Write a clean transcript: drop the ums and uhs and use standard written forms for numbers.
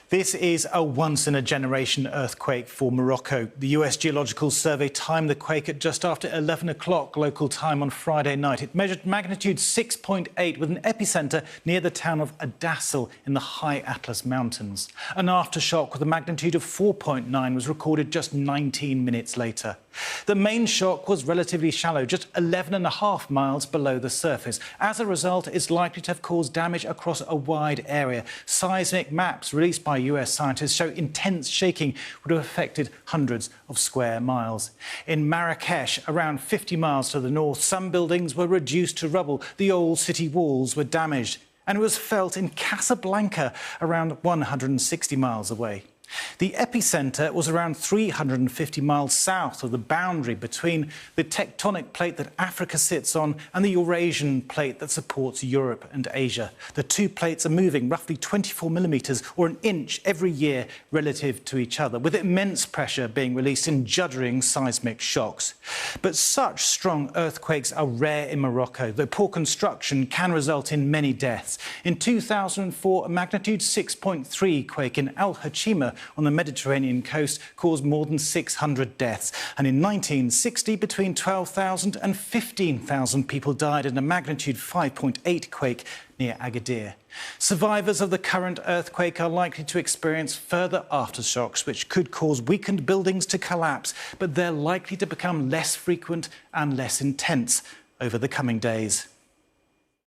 This is a once-in-a-generation earthquake for Morocco. The US Geological Survey timed the quake at just after 11 o'clock local time on Friday night. It measured magnitude 6.8 with an epicentre near the town of Adassel in the high Atlas Mountains. An aftershock with a magnitude of 4.9 was recorded just 19 minutes later. The main shock was relatively shallow, just 11.5 miles below the surface. As a result, it's likely to have caused damage across a wide area. Seismic maps released by US scientists show intense shaking would have affected hundreds of square miles. In Marrakech, around 50 miles to the north, some buildings were reduced to rubble. The old city walls were damaged. And it was felt in Casablanca, around 160 miles away. The epicentre was around 350 miles south of the boundary between the tectonic plate that Africa sits on and the Eurasian plate that supports Europe and Asia. The two plates are moving roughly 24 millimetres or an inch every year relative to each other, with immense pressure being released in juddering seismic shocks. But such strong earthquakes are rare in Morocco, though poor construction can result in many deaths. In 2004, a magnitude 6.3 quake in Al Hachima on the Mediterranean coast caused more than 600 deaths. And in 1960, between 12,000 and 15,000 people died in a magnitude 5.8 quake near Agadir. Survivors of the current earthquake are likely to experience further aftershocks, which could cause weakened buildings to collapse, but they're likely to become less frequent and less intense over the coming days.